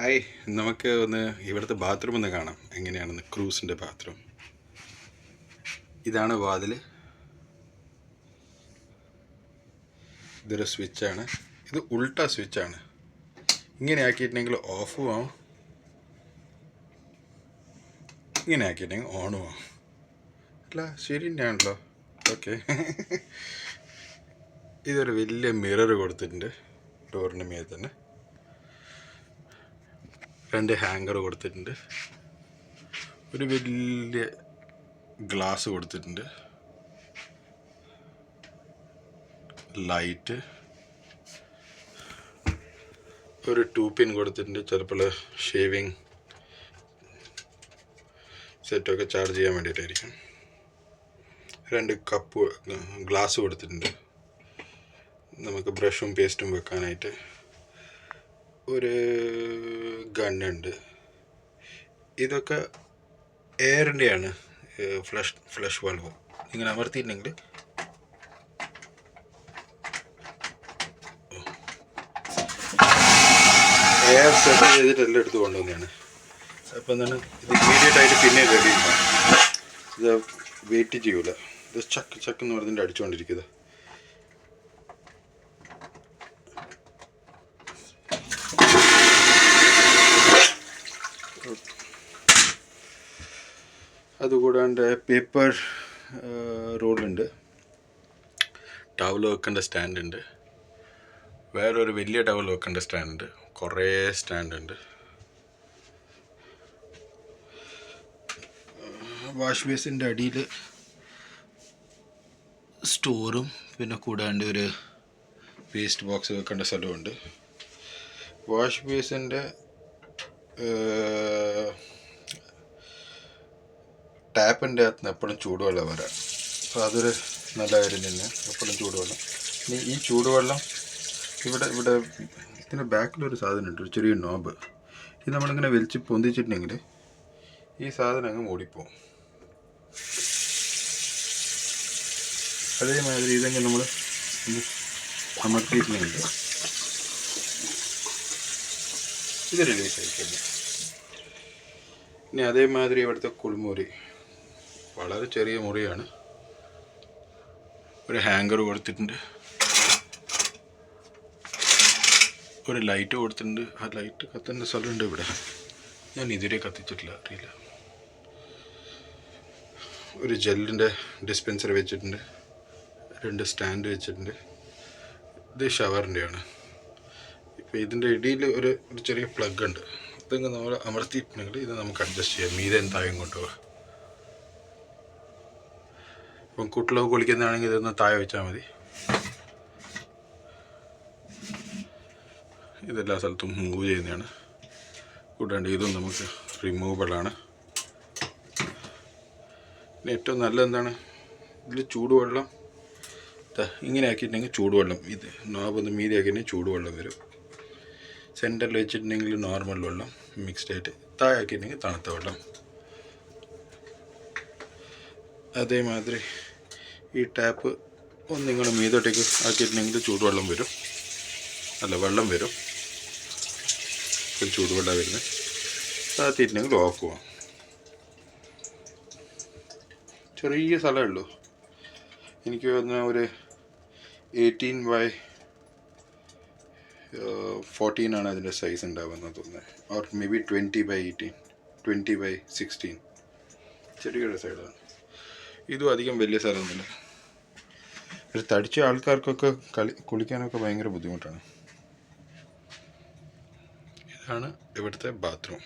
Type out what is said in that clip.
Hi, നമുക്ക് ഒന്ന് ഇവിടുത്തെ ബാത്റൂം ഒന്ന് കാണാം എങ്ങനെയാണെന്ന്. ക്രൂസിൻ്റെ ബാത്റൂം. ഇതാണ് വാതിൽ. ഇതൊരു സ്വിച്ചാണ്. ഇത് ഉൾട്ട സ്വിച്ചാണ്. ഇങ്ങനെ ആക്കിയിട്ടുണ്ടെങ്കിൽ ഓഫും ആവും, ഇങ്ങനെ ആക്കിയിട്ടുണ്ടെങ്കിൽ ഓണും ആവും. അല്ല ശരി തന്നെയാണല്ലോ. ഓക്കെ. ഇതൊരു വലിയ മിറർ കൊടുത്തിട്ടുണ്ട് ഡോറിൻ്റെ മേൽ തന്നെ. 2 ഹാങ്കർ കൊടുത്തിട്ടുണ്ട്. ഒരു വലിയ ഗ്ലാസ് കൊടുത്തിട്ടുണ്ട്. ലൈറ്റ്, ഒരു 2 പിൻ കൊടുത്തിട്ടുണ്ട്. ചിലപ്പോൾ ഷേവിങ് സെറ്റൊക്കെ ചാർജ് ചെയ്യാൻ വേണ്ടിയിട്ടായിരിക്കും. 2 കപ്പ് ഗ്ലാസ് കൊടുത്തിട്ടുണ്ട് നമുക്ക് ബ്രഷും പേസ്റ്റും വെക്കാനായിട്ട്. ഒരു ഗണ്ണുണ്ട്. ഇതൊക്കെ എയറിൻ്റെയാണ്. ഫ്ലഷ് വാൽവ് ഇങ്ങനെ അമർത്തിയിട്ടുണ്ടെങ്കിൽ എയർ സെറ്റ് ചെയ്തിട്ട് എല്ലാം എടുത്ത് കൊണ്ടുവന്നതാണ്. അപ്പം എന്താണ് ഇത് ഇമ്മീഡിയറ്റ് ആയിട്ട് പിന്നെ റെഡി ചെയ്യണം. ഇത് വെയിറ്റ് ചെയ്യൂല. ഇത് ചക്ക് എന്ന് പറഞ്ഞിട്ട് അടിച്ചുകൊണ്ടിരിക്കുന്നത്. അതുകൂടാണ്ട് പേപ്പർ റോളുണ്ട്, ടവൽ വെക്കേണ്ട സ്റ്റാൻഡുണ്ട്, വേറൊരു വലിയ ടവൽ വെക്കേണ്ട സ്റ്റാൻഡുണ്ട്, കുറേ സ്റ്റാൻഡുണ്ട്. വാഷ് ബേസിൻ്റെ അടിയിൽ സ്റ്റോറും പിന്നെ കൂടാണ്ട് ഒരു വേസ്റ്റ് ബോക്സ് വെക്കേണ്ട സ്ഥലമുണ്ട്. വാഷ് ബേസിൻ്റെ ടാപ്പിൻ്റെ അകത്ത് നിന്ന് എപ്പോഴും ചൂടുവെള്ളം വരാം. അപ്പോൾ അതൊരു നല്ല കാര്യം തന്നെ, എപ്പോഴും ചൂടുവെള്ളം. ഇനി ഈ ചൂടുവെള്ളം ഇവിടെ ഇതിൻ്റെ ബാക്കിലൊരു സാധനമുണ്ട്, ഒരു ചെറിയ നോബ്. ഇത് നമ്മളിങ്ങനെ വലിച്ച് പൊന്തിച്ചിട്ടുണ്ടെങ്കിൽ ഈ സാധനം അങ്ങ് മൂടിപ്പോവും. അതേമാതിരി ഇതെങ്കിൽ നമ്മൾ അമർത്തിയിട്ടുണ്ടെങ്കിൽ ഇത് റിലീസ് ആയിക്കഴിഞ്ഞു. ഇനി അതേമാതിരി ഇവിടുത്തെ കുളിമുറി വളരെ ചെറിയ മുറിയാണ്. ഒരു ഹാങ്കർ കൊടുത്തിട്ടുണ്ട്, ഒരു ലൈറ്റ് കൊടുത്തിട്ടുണ്ട്. ആ ലൈറ്റ് കത്തേണ്ട സ്ഥലമുണ്ട് ഇവിടെ. ഞാൻ ഇതുവരെ കത്തിച്ചിട്ടില്ല, അറിയില്ല. ഒരു ജെല്ലിൻ്റെ ഡിസ്പെൻസർ വെച്ചിട്ടുണ്ട്, 2 സ്റ്റാൻഡ് വെച്ചിട്ടുണ്ട്. ഇത് ഷവറിൻ്റെയാണ്. ഇപ്പോൾ ഇതിൻ്റെ ഇടയിൽ ഒരു ചെറിയ പ്ലഗ് ഉണ്ട്. ഇതൊക്കെ നമ്മൾ അമർത്തിയിട്ടുണ്ടെങ്കിൽ ഇത് നമുക്ക് അഡ്ജസ്റ്റ് ചെയ്യാം, മീതെ താഴെ കൊണ്ടുപോകാം. ഇപ്പം കുട്ടികളൊക്കെ കുളിക്കുന്നതാണെങ്കിൽ ഇതൊന്ന് താഴെ വെച്ചാൽ മതി. ഇതെല്ലാ സ്ഥലത്തും മൂവ് ചെയ്യുന്നതാണ്. കൂടാണ്ട് ഇതും നമുക്ക് റിമൂവബിളാണ്. പിന്നെ ഏറ്റവും നല്ല എന്താണ്, ഇതിൽ ചൂടുവെള്ളം ഇങ്ങനെ ആക്കിയിട്ടുണ്ടെങ്കിൽ ചൂടുവെള്ളം, ഇത് നോബൊന്ന് മീതി ആക്കിയിട്ടുണ്ടെങ്കിൽ ചൂടുവെള്ളം വരും. സെൻറ്ററിൽ വെച്ചിട്ടുണ്ടെങ്കിൽ നോർമൽ വെള്ളം മിക്സ്ഡ് ആയിട്ട്, താഴെ ആക്കിയിട്ടുണ്ടെങ്കിൽ തണുത്ത വെള്ളം. അതേമാതിരി ഈ ടാപ്പ് ഒന്നിങ്ങനെ മീതോട്ടേക്ക് ആക്കിയിട്ടുണ്ടെങ്കിൽ ചൂടുവെള്ളം വരും, അല്ല വെള്ളം വരും, ചൂടുവെള്ളം വരുന്നത്. താത്തിയിട്ടുണ്ടെങ്കിൽ ഓഫ് പോവാം. ചെറിയ സ്ഥലമേ ഉള്ളൂ. എനിക്ക് തോന്നുന്ന ഒരു 18x14 ആണ് അതിൻ്റെ സൈസ് ഉണ്ടാവുമെന്ന് തോന്നുന്നത്. Or may be 20x18, 20x16. ചെറിയൊരു സൈഡാണ്. ഇതും അധികം വലിയ സ്ഥലമൊന്നുമില്ല. ഒരു തടിച്ച ആൾക്കാർക്കൊക്കെ കുളിക്കാനൊക്കെ ഭയങ്കര ബുദ്ധിമുട്ടാണ്. ഇതാണ് ഇവിടുത്തെ ബാത്റൂം.